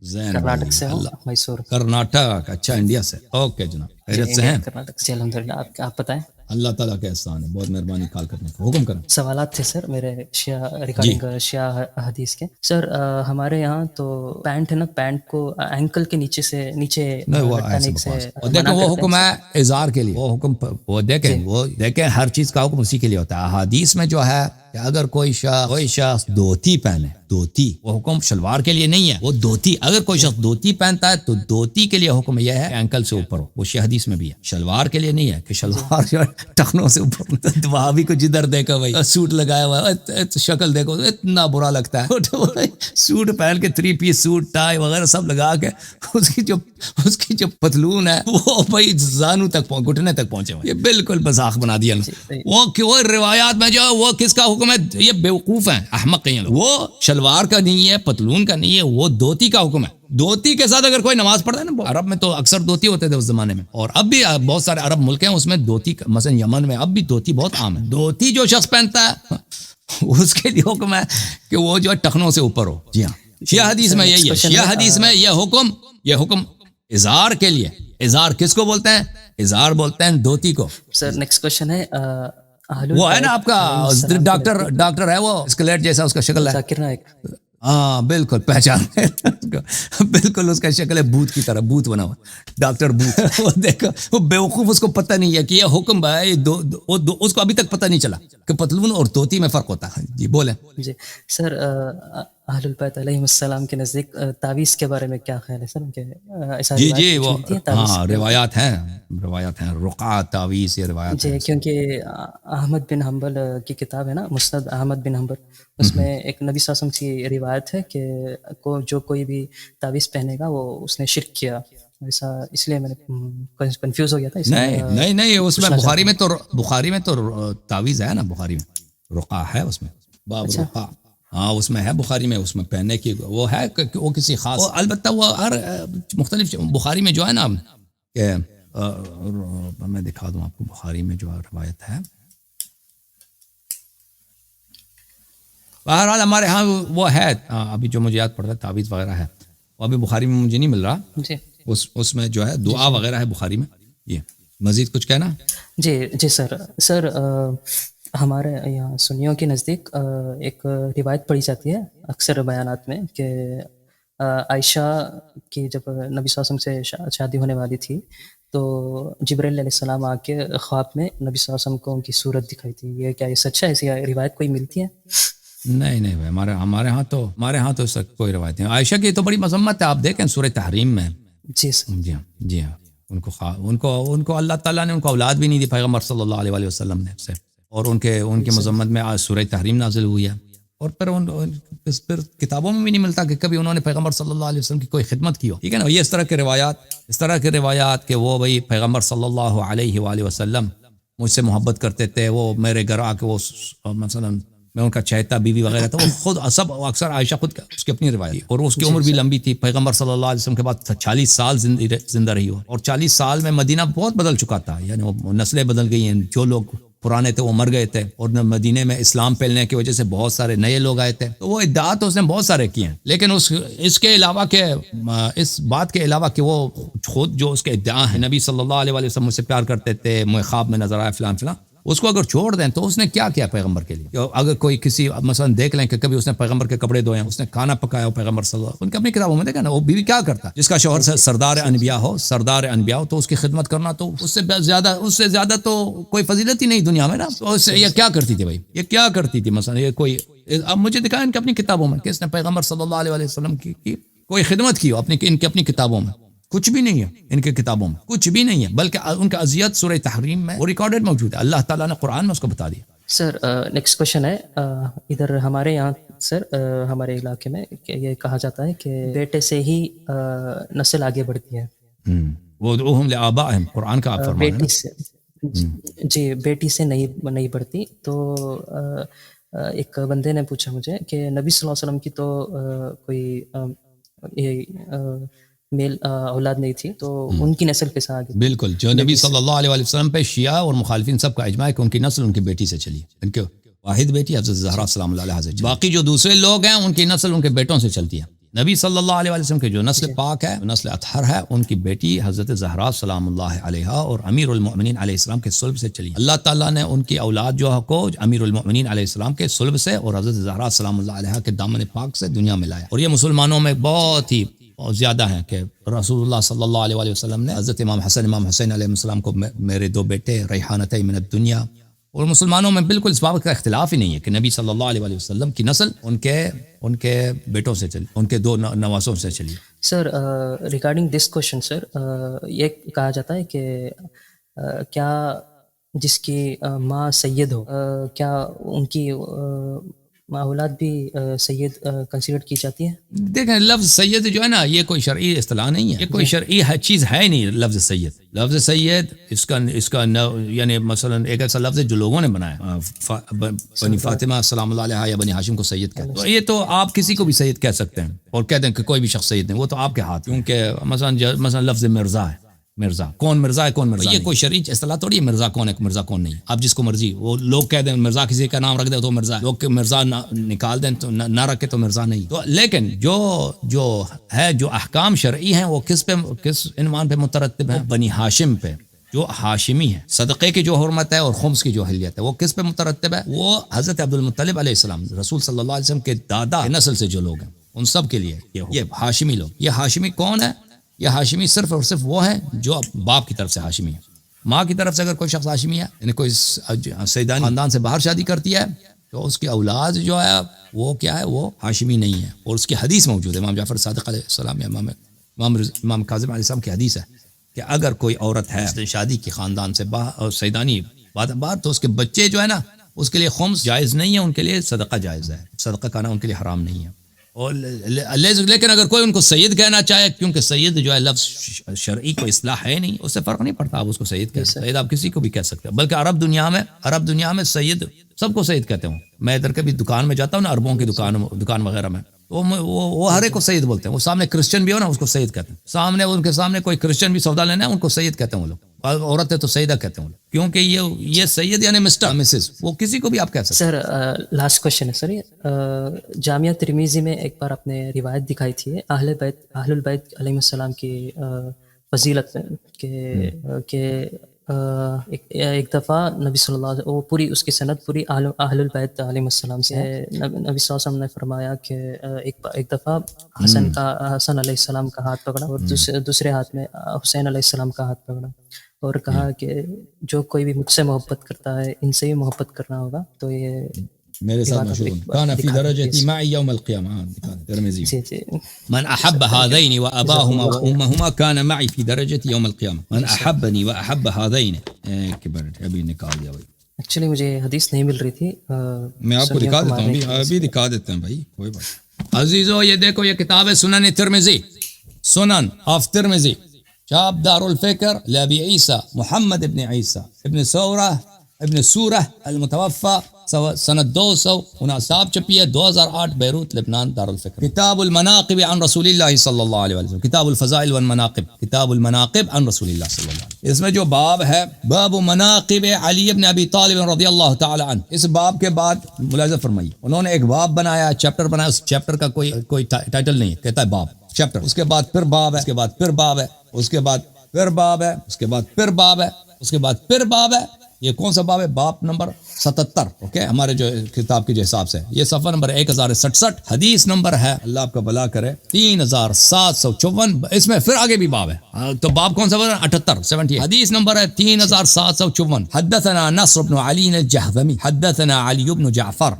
زین کرناٹک بھائی، سے ہوں، اللہ میسور۔ کرناٹک، اچھا انڈیا سے، اوکے جناب، خیریت سے ہیں؟ کرناٹک سے الحمد للہ۔ آپ بتائیں۔ اللہ تعالیٰ کا احسان ہے، بہت مہربانی کال کرنے کا، حکم کریں سوالات تھے سر میرے شیعہ جی۔ ریگارڈنگ شیعہ حدیث کے۔ سر ہمارے یہاں تو پینٹ ہے نا، پینٹ کو اینکل کے نیچے سے نیچے نہیں وہ لٹکانے ایسے سے بکواس، اور منع دیکھیں وہ کرتے ہیں حکم سر۔ ہے اظہار کے لیے، وہ حکم وہ دیکھیں ہر چیز کا حکم اسی کے لیے ہوتا ہے۔ احادیث میں جو ہے کہ اگر کوئی شخص دھوتی پہنے، دھوتی، وہ حکم شلوار کے لیے نہیں ہے، وہ دھوتی، اگر کوئی شخص دھوتی پہنتا ہے تو دھوتی کے لیے حکم یہ ہے کہ اینکل سے اوپر ہو، وہ شیعہ حدیث میں بھی ہے، شلوار کے لیے نہیں ہے کہ شلوار جو ہے ٹخنوں سے اوپر۔ وہاں بھی کو جدھر دیکھا بھائی سوٹ لگایا ہوا ہے، شکل دیکھو اتنا برا لگتا ہے، سوٹ پہن کے 3 پیس سوٹ ٹائی وغیرہ سب لگا کے اس کی جو پتلون ہے وہ بھائی زانو تک گھٹنے تک پہنچے ہوئے، یہ بالکل مذاق بنا دیا وہ روایات میں جو وہ کس کا حکم ہے، یہ بیوقوف ہیں، احمق ہیں، وہ شلوار کا نہیں ہے، پتلون کا نہیں ہے، وہ دھوتی کا حکم ہے۔ دھوتی کے ساتھ اگر کوئی نماز پڑھتا ہے نا، عرب میں تو اکثر دھوتی ہوتے تھے اس زمانے میں، اور اب بھی بہت سارے عرب ملک ہیں اس میں دھوتی، مثلا یمن میں اب بھی دھوتی بہت عام ہے۔ دھوتی جو شخص پہنتا ہے اس کے لیے حکم ہے کہ وہ جو ہے ٹخنوں سے اوپر ہو۔ جی ہاں، شیعہ حدیث میں یہی ہے، شیعہ حدیث میں یہ حکم اظہار کے لیے۔ اظہار کس کو بولتے ہیں؟ اظہار بولتے ہیں دھوتی کو۔ سر نیکسٹ کوشچن ہے، وہ ہے نا آپ کا ڈاکٹر ہے، وہ اسکلیٹ جیسا اس کا شکل ہے، ذاکر نائک۔ ہاں بالکل پہچان بالکل اس کا شکل ہے بھوت کی طرح، بھوت بنا ہوا، ڈاکٹر بھوت۔ وہ دیکھو وہ بیوقوف، اس کو پتہ نہیں ہے کہ یہ حکم ہے، اس کو ابھی تک پتہ نہیں چلا کہ پتلون اور دھوتی میں فرق ہوتا ہے۔ جی بولیں۔ جی سر، اہل البیت علیہ السلام کے نزدیک تعویذ کے بارے میں کیا خیال ہے سر؟ ان کے ایسا جی وہ ملتی ہے تعویذ؟ ہاں روایات ہیں، رقعہ، تعویذ، یہ روایات جی، ہیں۔ کیونکہ احمد بن حنبل کی کتاب ہے نا، مسند احمد بن حنبل، اس میں ایک نبی صلی اللہ علیہ وسلم کی روایت ہے کہ جو کوئی بھی تعویذ پہنے گا وہ اس نے شرک کیا، ایسا، اس لیے میں نے کنفیوز ہو گیا تھا۔ نہیں اس میں بخاری میں تو تعویذ ہے نا، بخاری میں رقعہ ہے، اس میں باب رقعہ، ہاں اس میں ہے بخاری میں، اس میں پہننے کی وہ ہے کہ وہ کسی خاص، البتہ وہ ہر مختلف بخاری میں جو ہے نا کہ میں دکھا دوں آپ کو، بخاری میں جو روایت ہے، بہرحال ہمارے ہاں وہ ہے، ابھی جو مجھے یاد پڑ رہا ہے تعویذ وغیرہ ہے، وہ ابھی بخاری میں مجھے نہیں مل رہا، جی اس میں جو ہے دعا وغیرہ ہے بخاری میں۔ یہ مزید کچھ کہنا؟ جی سر ہمارے یہاں سنیوں کے نزدیک ایک روایت پڑھی جاتی ہے اکثر بیانات میں کہ عائشہ کی جب نبی صلی اللہ علیہ وسلم سے شادی ہونے والی تھی تو جبرائیل علیہ السلام آ کے خواب میں نبی صلی اللہ علیہ وسلم کو ان کی صورت دکھائی تھی، یہ کیا یہ سچ ہے؟ ایسی روایت کوئی ملتی ہے؟ نہیں بھائی، ہمارے ہاں تو اس وقت کوئی روایت نہیں۔ عائشہ کی تو بڑی مذمت ہے، آپ دیکھیں سورہ تحریم میں۔ جی سر، جی ہاں، ان کو اللہ تعالیٰ نے ان کو اولاد بھی نہیں دی، پیغمبر صلی اللہ علیہ وسلم نے سے، اور ان کی مذمت میں آج سورہ تحریم نازل ہوئی ہے، اور پھر کتابوں میں بھی نہیں ملتا کہ کبھی انہوں نے پیغمبر صلی اللہ علیہ وسلم کی کوئی خدمت کی ہو، ٹھیک ہے نا۔ یہ اس طرح کے روایات کہ وہ بھائی پیغمبر صلی اللہ علیہ وآلہ وسلم مجھ سے محبت کرتے تھے، وہ میرے گھر آ کے وہ مثلا میں ان کا چہتا بیوی وغیرہ تھا، وہ خود سب اکثر عائشہ خود اس کی اپنی روایت، اور اس کی عمر بھی لمبی تھی، پیغمبر صلی اللہ علیہ وسلم کے بعد 40 سال زندہ رہی ہو، اور 40 سال میں مدینہ بہت بدل چکا تھا، یعنی وہ نسلیں بدل گئی ہیں، جو لوگ پرانے تھے وہ مر گئے تھے، اور مدینے میں اسلام پھیلنے کی وجہ سے بہت سارے نئے لوگ آئے تھے، تو وہ ادعات اس نے بہت سارے کیے ہیں، لیکن اس کے علاوہ کہ اس بات کے علاوہ کہ وہ خود جو اس کے ادعا ہے نبی صلی اللہ علیہ وسلم مجھ سے پیار کرتے تھے، مجھے خواب میں نظر آیا فلان فلان، اس کو اگر چھوڑ دیں تو اس نے کیا کیا پیغمبر کے لیے؟ اگر کوئی کسی مثلا دیکھ لیں کہ کبھی اس نے پیغمبر کے کپڑے دھوئے ہیں، اس نے کھانا پکایا ہو پیغمبر صلی اللہ علیہ وسلم، ان کی اپنی کتابوں میں دیکھا نا، وہ بیوی کیا کرتا، جس کا شوہر سردار انبیاء ہو تو اس کی خدمت کرنا تو اس سے زیادہ تو کوئی فضیلت ہی نہیں دنیا میں نا۔ تو یہ کیا کرتی تھی بھائی، یہ کیا کرتی تھی مثلا، یہ کوئی اب مجھے دکھایا ان کی اپنی کتابوں میں کہ اس نے پیغمبر صلی اللہ علیہ وسلم کی کوئی خدمت کی ہو ان کی اپنی کتابوں میں، کچھ بھی نہیں ہے ان کے کتابوں میں، کچھ بھی نہیں ہے، بلکہ ان کا اذیت سورہ تحریم میں وہ ریکارڈڈ موجود ہے، اللہ تعالیٰ نے قرآن میں اس کو بتا دیا۔ سر نیکسٹ کوشچن ہے، ادھر ہمارے یہاں سر ہمارے علاقے میں یہ کہا جاتا ہے کہ بیٹے سے ہی نسل آگے بڑھتی ہے، وَادْعُوهُمْ لِآبَائِهِمْ، قرآن کا آپ فرمان ہے بیٹی سے، جی بیٹی سے نہیں بڑھتی۔ تو ایک بندے نے پوچھا مجھے کہ نبی صلی اللہ علیہ وسلم کی تو کوئی میل اولاد نہیں تھی، تو ان کی نسل کیسے آگے؟ بالکل، جو نبی صلی اللہ علیہ وسلم پہ شیعہ اور مخالفین سب کا اجماع ہے کہ ان کی نسل ان کی بیٹی سے چلی، ان کے واحد بیٹی حضرت زہرا سلام اللہ علیہ، باقی جو دوسرے لوگ ہیں ان کی نسل ان کے بیٹوں سے چلتی ہے، نبی صلی اللہ علیہ وسلم کے جو نسل پاک ہے، نسل اطہر ہے، ان کی بیٹی حضرت زہرا سلام اللہ علیہا اور امیر المؤمنین علیہ السلام کے صلب سے چلی. اللہ تعالیٰ نے ان کی اولاد جو ہے کو امیر المؤمنین علیہ السلام کے صلب سے اور حضرت زہرا سلام اللہ علیہا کے دامن پاک سے دنیا میں لایا. اور یہ مسلمانوں میں بہت ہی زیادہ ہیں کہ رسول اللہ صلی اللہ علیہ وسلم نے حضرت امام حسن امام حسین علیہ السلام کو میرے دو بیٹے ریحانتِ من الدنیا، اور مسلمانوں میں بالکل اس بات کا اختلاف ہی نہیں ہے کہ نبی صلی اللہ علیہ وسلم کی نسل ان کے بیٹوں سے چلی، ان کے دو نواسوں سے چلی. سر ریگارڈنگ دس کوشچن سر، یہ کہا جاتا ہے کہ کیا جس کی ماں سید ہو کیا ان کی اولاد بھی سید کنسیڈر کی جاتی ہے؟ دیکھیں لفظ سید جو ہے نا یہ کوئی شرعی اصطلاح نہیں ہے، یہ کوئی شرعی چیز ہے ہی نہیں. لفظ سید، لفظ سید اس کا یعنی مثلا ایک ایسا لفظ ہے جو لوگوں نے بنایا. بنی فاطمہ سلام اللہ علیہ یا بنی ہاشم کو سید کہتے ہیں. یہ تو آپ کسی کو بھی سید کہہ سکتے ہیں اور کہتے ہیں کہ کوئی بھی شخص سید نہیں، وہ تو آپ کے ہاتھ. کیونکہ مثلا لفظ مرزا ہے، مرزا کون مرزا ہے کون مرزا، یہ کوئی شرعی اصطلاح تھوڑی ہے مرزا کون ہے مرزا کون نہیں. آپ جس کو مرضی، وہ لوگ کہہ دیں مرزا کسی کا نام رکھ دیں تو مرزا، لوگ مرزا نکال دیں تو نہ رکھے تو مرزا نہیں. تو لیکن جو ہے جو احکام شرعی ہیں وہ کس عنوان پہ مترتب ہیں؟ بنی ہاشم پہ، جو ہاشمی ہے. صدقے کی جو حرمت ہے اور خمس کی جو اہلیت ہے وہ کس پہ مترتب ہے؟ وہ حضرت عبد المطلب علیہ السلام رسول صلی اللہ علیہ وسلم کے دادا کے نسل سے جو لوگ ہیں ان سب کے لیے یہ ہاشمی لوگ. یہ ہاشمی کون ہے؟ یہ ہاشمی صرف اور صرف وہ ہیں جو باپ کی طرف سے ہاشمی ہے. ماں کی طرف سے اگر کوئی شخص ہاشمی ہے، یعنی کوئی سیدانی خاندان سے باہر شادی کرتی ہے تو اس کی اولاد جو ہے وہ کیا ہے؟ وہ ہاشمی نہیں ہے. اور اس کی حدیث موجود ہے، امام جعفر صادق علیہ السلام یا امام کاظم علیہ السلام کی حدیث ہے کہ اگر کوئی عورت ہے شادی کی خاندان سے باہر سیدانی باہر تو اس کے بچے جو ہے نا اس کے لیے خمس جائز نہیں ہے، ان کے لیے صدقہ جائز ہے. صدقہ کھانا ان کے لیے حرام نہیں ہے. اور لیکن اگر کوئی ان کو سید کہنا چاہے، کیونکہ سید جو ہے لفظ شرعی کوئی اصطلاح ہے نہیں، اس سے فرق نہیں پڑتا، آپ اس کو سید کہہ سید آپ کسی کو بھی کہہ سکتے ہیں. بلکہ عرب دنیا میں سید سب کو سید کہتے ہوں. میں ادھر کبھی دکان میں جاتا ہوں نا، عربوں کی دکان وغیرہ میں، تو وہ ہر ایک کو سید بولتے ہیں. وہ سامنے کرسچن بھی ہو نا اس کو سید کہتے ہیں، ان کے سامنے کوئی کرسچن بھی سودا لینا ہے ان کو سید کہتے ہیں وہ لوگ. عورت ہے تو سیدہ کہتے ہیں کیونکہ یہ سید یعنی مسٹر مسز، وہ کسی کو بھی آپ کہہ سکتے ہیں. سر لاسٹ کوشچن ہے سر، جامعہ ترمذی میں ایک بار آپ نے روایت دکھائی تھی اہل البیت علیہ السلام کی فضیلت کہ ایک دفعہ نبی صلی اللہ علیہ وسلم، وہ پوری اس کی سند پوری اہل البیت علیہ السلام سے ہے. نبی صلی اللہ علیہ وسلم نے فرمایا کہ ایک دفعہ حسن علیہ السلام کا ہاتھ پکڑا اور دوسرے ہاتھ میں حسین علیہ السلام کا ہاتھ پکڑا اور کہا کہ جو کوئی بھی مجھ سے محبت کرتا ہے ان سے ہی محبت کرنا ہوگا. تو یہ میرے ساتھ مشہور کان فی درجتی معی یوم القیامہ ترمذی من احب هذین واباهما وامهما كان معي في درجتی یوم القیامہ من احبنی واحب هذین. ایک منٹ ابھی نکال دیا بھائی، ایکچولی مجھے حدیث نہیں مل رہی تھی، میں آپ کو دکھا دیتا ہوں، ابھی دکھا دیتے ہیں بھائی، کوئی بات. عزیزو یہ دیکھو یہ کتاب ہے سنن ترمذی، سنن آف ترمذی، شاب دار الفکر لابی عیسیٰ محمد ابن عیسیٰ ابن سورہ المتوفى سنة 259 چھپی ہے 2008 بیروت لبنان دار الفکر. کتاب المناقب عن رسول اللہ صلی اللہ علیہ وسلم، کتاب الفضائل والمناقب، کتاب المناقب عن رسول اللہ صلی اللہ علیہ وسلم. اس میں جو باب ہے باب مناقب علی ابن ابی طالب رضی اللہ تعالی عنہ، اس باب کے بعد ملاحظہ فرمائیے انہوں نے ایک باب بنایا، چیپٹر بنایا. اس چیپٹر کا کوئی ٹائٹل نہیں ہے، کہتا ہے باب چیپٹر، اس کے بعد پھر باب ہے، اس کے بعد پھر باب ہے، اس کے بعد پھر باب ہے، اس کے بعد پھر باب ہے، اس کے بعد پھر باب ہے. یہ کون سا باب ہے؟ باب نمبر 77. اوکے، ہمارے جو کتاب کے جو حساب سے یہ صفحہ نمبر 1067، حدیث نمبر ہے اللہ آپ کا بھلا کرے 3754. اس میں پھر آگے بھی باب ہے، تو باب کون سا ہے؟ 78 حدیث نمبر ہے 3754. حدثنا نصر بن علی الجهضمي حدثنا علي بن جعفر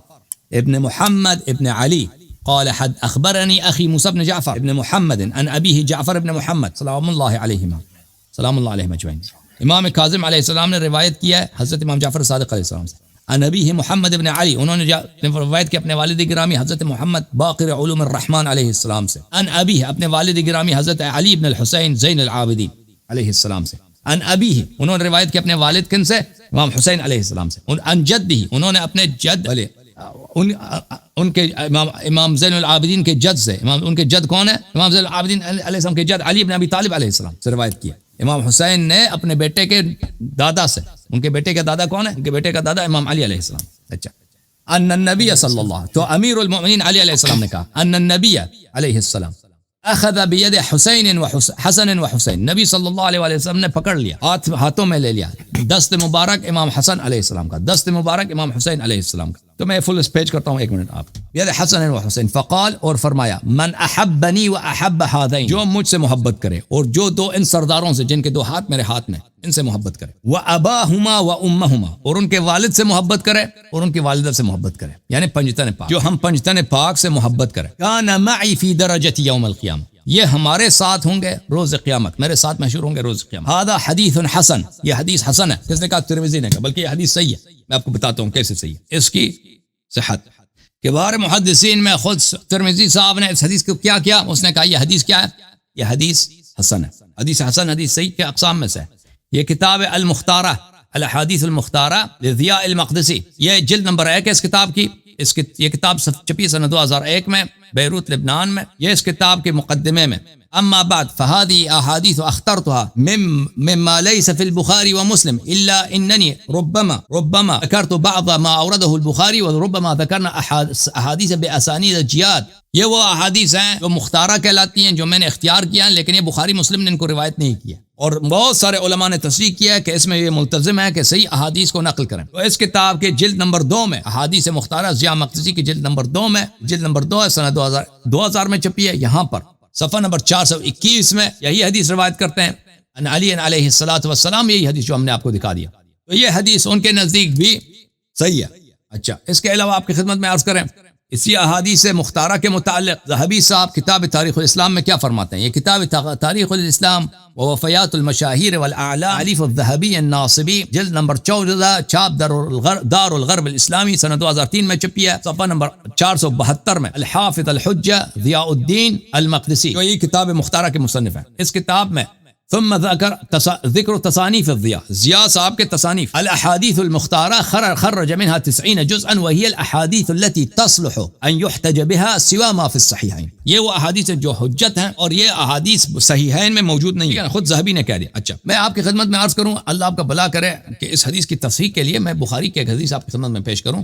ابن محمد ابن علي قال اخبرني اخي موسى بن جعفر ابن محمد عن ابيه جعفر ابن محمد سلام اللہ علیہم اجمعین. امام کاظم علیہ السلام نے روایت کیا ہے حضرت امام جعفر صادق علیہ السلام سے. عن ابیہ محمد ابن علی، انہوں نے روایت کی اپنے والد گرامی حضرت محمد باقر علوم الرحمن علیہ السلام سے. عن ابیہ، اپنے والد گرامی حضرت علی بن الحسین زین العابدین علیہ السلام سے. عن ابیہ، انہوں نے روایت کی اپنے والد کن سے؟ امام حسین علیہ السلام سے. عن جدہ، انہوں نے اپنے جد ان کے امام زین العابدین کے جد سے، ان کے جد کون ہے؟ امام زین العابدین علیہ السلام کے جد علی بن ابی طالب علیہ السلام سے روایت کیا. امام حسین نے اپنے بیٹے کے دادا سے، ان کے بیٹے کا دادا کون ہے؟ ان کے بیٹے کا دادا امام علی علیہ السلام. اچھا، ان النبی صلی اللہ، تو امیر المؤمنین علی علیہ السلام نے کہا ان النبی علیہ السلام اخذ بید حسین و حسن و حسین، نبی صلی اللہ علیہ وآلہ وسلم نے پکڑ لیا، ہاتھوں میں لے لیا دست مبارک امام حسن علیہ السلام کا، دست مبارک امام حسین علیہ السلام کا. تو میں فل اسپیچ کرتا ہوں، ایک منٹ آپ. بید حسن و حسین، فقال، اور فرمایا، من احبنی و احب ہذین، جو مجھ سے محبت کرے اور جو دو ان سرداروں سے جن کے دو ہاتھ میرے ہاتھ میں، ان سے محبت کرے، و اباہما و امہما، اور ان کے والد سے محبت کرے اور ان کی والدہ سے محبت کرے، یعنی پنجتن پاک، جو ہم پنجتن پاک سے محبت کرے، کان معی فی درجتی یوم القیامہ، یہ ہمارے ساتھ ہوں گے روز قیامت، میرے ساتھ مشہور ہوں گے روز قیامت. ھذا حدیث حسن، یہ حدیث حسن ہے. کس نے کہا؟ ترمذی نے کہا، بلکہ یہ حدیث صحیح ہے. میں آپ کو بتاتا ہوں کیسے صحیح ہے اس کی صحت. کبار محدثین میں خود ترمذی صاحب نے اس حدیث کو کیا کیا، اس نے کہا یہ حدیث کیا ہے؟ یہ حدیث حسن ہے. حدیث حسن حدیث صحیح کے اقسام میں سے ہے. یہ کتاب المختارہ، الاحادیث المختارہ لضیاء المقدسی، یہ جلد نمبر 1 ہے اس کتاب کی. یہ کتاب چھپی سنہ 2001 میں بیروت لبنان میں. یہ اس کتاب کے مقدمے میں، اما بعد فهذه احاديث اخترتها مما ليس في البخاري ومسلم الا انني ربما ذكرت بعض ما اورده البخاري وربما ذكرنا احاديث باسانيد جياد. یہ وہ احادیث ہیں جو مختارہ کہلاتی ہیں، جو میں نے اختیار کیا، لیکن یہ بخاری مسلم نے ان کو روایت نہیں کیا، اور بہت سارے علماء نے تصریح کیا ہے کہ اس میں یہ ملتزم ہے کہ صحیح احادیث کو نقل کریں. تو اس کتاب کے جلد نمبر 2 میں، احادیث مختارہ ضیاء مقدسی کی جلد نمبر 2 میں، جلد نمبر 2 ہے، سنہ 2000 میں چھپی ہے. یہاں پر صفحہ نمبر 421 میں یہی حدیث روایت کرتے ہیں ان علی علیہ الصلوۃ والسلام، یہی حدیث جو ہم نے آپ کو دکھا دیا. تو یہ حدیث ان کے نزدیک بھی صحیح ہے. اچھا، اس کے علاوہ آپ کی خدمت میں عرض کریں، اسی احادیث مختارہ کے متعلق ذہبی صاحب کتاب تاریخ الاسلام میں کیا فرماتے ہیں؟ یہ کتاب تاریخ الاسلام ووفیات المشاہیر والاعلام، علیف الذہبی الناصبی، جلد نمبر 14، چھاپ دار الغرب الاسلامی، سنہ 2003 میں چھپی ہے، صفحہ نمبر 472 میں. الحافظ الحجہ ضیاء الدین المقدسی، جو یہ کتاب مختارہ کے مصنف ہیں. اس کتاب میں ثم ذکر تصانیف الضیاء، ضیاء صاحب کے تصانیف، الاحادیث المختارہ خرج منها 90 جزءا وهي الاحاديث التي تصلح ان يحتج بها سوى ما في الصحيحين. یہ وہ احادیث ہیں جو حجت ہیں اور یہ احادیث صحیحین میں موجود نہیں ہے، خود ذہبی نے کہہ دیا. اچھا، میں آپ کی خدمت میں عرض کروں، اللہ آپ کا بھلا کرے، کہ اس حدیث کی تصحیح کے لیے میں بخاری کی ایک حدیث آپ کی خدمت میں پیش کروں.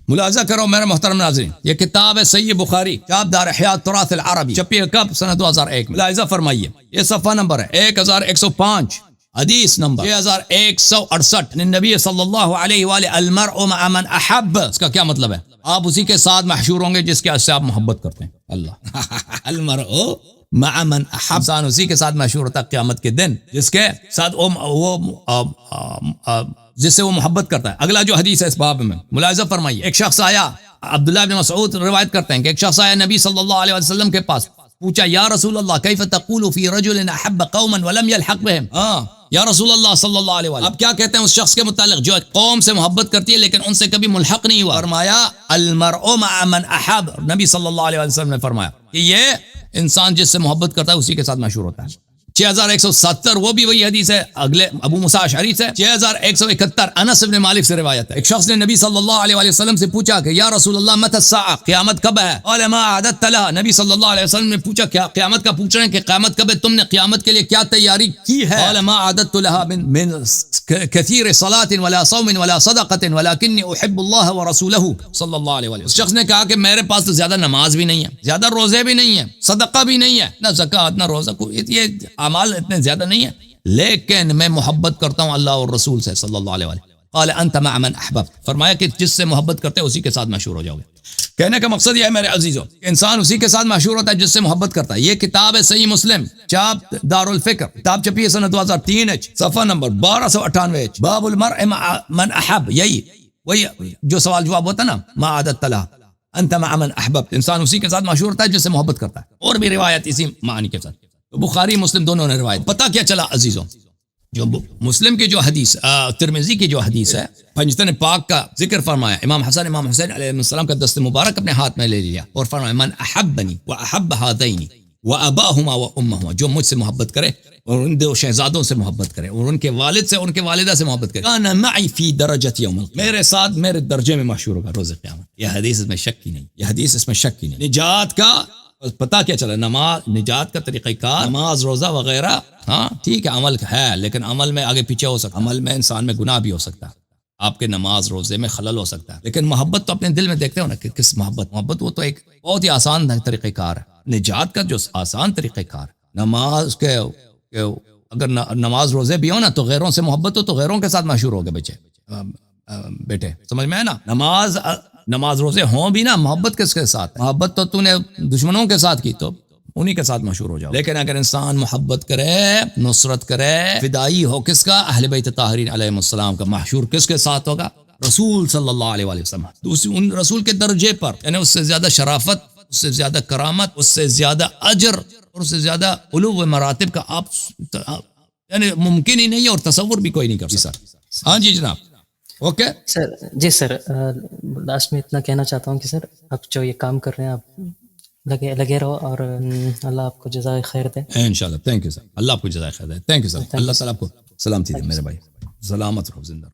ملاحظہ کرو میرے محترم ناظرین، یہ کتاب ہے صحیح بخاری، چاپ دار احیاء التراث العربی، چھپی ہے کب؟ سنہ 2001 میں. ملاحظہ فرمائیے، یہ صفحہ نمبر ہے 1105، حدیث نمبر 6168. نبی صلی اللہ علیہ وآلہ، المرء مع من احب، اس کا کیا مطلب ہے؟ آپ اسی کے ساتھ محشور ہوں گے جس کے سے آپ محبت کرتے ہیں. اللہ المرء مع من احب، انسان اسی کے ساتھ محشور ہوتا ہے قیامت کے دن جس کے ساتھ جس سے وہ محبت کرتا ہے. اگلا جو حدیث ہے اس باب میں، ملاحظہ فرمائیے، ایک شخص آیا، عبداللہ بن مسعود روایت کرتے ہیں کہ ایک شخص آیا نبی صلی اللہ علیہ وسلم کے پاس، پوچھا، یا رسول اللہ کیف تقول فی رجل احب قوما ولم يلحق بهم؟ یا رسول اللہ صلی اللہ علیہ وسلم، آپ کیا کہتے ہیں اس شخص کے متعلق جو قوم سے محبت کرتی ہے لیکن ان سے کبھی ملحق نہیں ہوا؟ فرمایا المرء مع من احب. نبی صلی اللہ علیہ وسلم نے فرمایا کہ یہ انسان جس سے محبت کرتا ہے اسی کے ساتھ مشہور ہوتا ہے. 6170 وہ بھی وہی حدیث ہے، اگلے ابو موسیٰ اشعری سے. 6171 انس بن مالک سے روایت ہے، ایک شخص نے نبی صلی اللہ علیہ وسلم سے پوچھا کہ یا رسول اللہ متی الساعہ، قیامت کب ہے؟ قال ما اعددت لها، نبی صلی اللہ علیہ وسلم نے پوچھا کیا قیامت کا پوچھ رہے ہیں کہ قیامت کب ہے، تم نے قیامت کے لیے کیا تیاری کی ہے؟ قال ما اعددت لها من كثير صلاة ولا صوم ولا صدقة ولكني احب الله ورسوله صلی اللہ علیہ وسلم. اس شخص نے کہا کہ میرے پاس تو زیادہ نماز بھی نہیں ہے، زیادہ روزے بھی نہیں ہیں، صدقہ بھی نہیں ہے، نہ زکوٰۃ نہ روزہ، یہ اعمال اتنے زیادہ نہیں ہے، لیکن میں محبت کرتا ہوں اللہ اور رسول سے صلی اللہ علیہ وسلم. قال انت مع من احببت، فرمایا کہ جس سے محبت کرتے ہیں اسی کے ساتھ مشہور ہو جاؤ گے. کہنے کا مقصد یہ ہے میرے عزیزوں، انسان اسی کے ساتھ مشہور ہوتا ہے جس سے محبت کرتا ہے. یہ کتاب ہے صحیح مسلم، چاپ دار الفکر، کتاب چھپی ہے سنہ 2003، صفحہ نمبر 1298، باب المرء مع من احب. یہی وہی جو سوال جواب ہوتا ہے نا، ما عادت لها انت مع من احببت، انسان اسی کے ساتھ مشہور ہوتا ہے جس سے محبت کرتا ہے. اور بھی روایت اسی معنی کے ساتھ، بخاری مسلم دونوں نے روایت. پتہ کیا چلا عزیزوں، جو مسلم کی جو حدیث، ترمذی کی جو حدیث ہے، پنجتن پاک کا ذکر فرمایا، امام حسن امام حسین علیہ السلام کا دست مبارک اپنے ہاتھ میں لے لیا اور فرمایا من احبنی واحب هذین واباہما وامہما، جو مجھ سے محبت کرے اور ان دو شہزادوں سے محبت کرے اور ان کے والد سے اور ان کے والدہ سے محبت کرے، کان معی فی درجت یوم القیامہ، میرے ساتھ میرے درجے میں مشہور ہوگا روز قیامت. یہ حدیث اس میں شک ہی نہیں، یہ حدیث اس میں شک ہی نہیں. نجات کا پتہ کیا چلا، نماز، نجات کا طریقہ کار، نماز روزہ وغیرہ، ہاں ٹھیک ہے عمل ہے، لیکن عمل میں آگے پیچھے ہو سکتا ہے، عمل میں انسان میں گناہ بھی ہو سکتا ہے، آپ کے نماز روزے میں خلل ہو سکتا ہے، لیکن محبت تو اپنے دل میں دیکھتے ہو نا کہ کس محبت وہ تو ایک بہت ہی آسان طریقہ کار ہے، نجات کا جو آسان طریقہ کار نماز کے اگر نماز روزے بھی ہو نا تو غیروں سے محبت ہو تو غیروں کے ساتھ مشہور ہو گئے بیٹے سمجھ میں ہے نا، نماز روزے ہوں بھی نا، محبت کس کے ساتھ؟ محبت تو نے دشمنوں کے ساتھ کی تو انہی کے ساتھ مشہور ہو جاؤ. لیکن اگر انسان محبت کرے، نصرت کرے، فدائی ہو کس کا؟ اہل بیت طاہرین علیہ السلام کا، محشور کس کے ساتھ ہوگا؟ رسول صلی اللہ علیہ وآلہ وسلم. ان رسول کے درجے پر، یعنی اس سے زیادہ شرافت، اس سے زیادہ کرامت، اس سے زیادہ اجر اور اس سے زیادہ علو و مراتب کا آپ یعنی ممکن ہی نہیں ہے اور تصور بھی کوئی نہیں کر سکتا. ہاں جی جناب. Okay sir. جی سر، لاسٹ میں اتنا کہنا چاہتا ہوں کہ سر آپ جو یہ کام کر رہے ہیں آپ لگے رہو، اور اللہ آپ کو جزائے خیر دے انشاءاللہ. Thank you sir. اللہ آپ کو جزائے خیر دے. Thank you sir. اللہ تعالیٰ آپ کو سلامتی دے میرے بھائی. سلامت رہو، زندہ.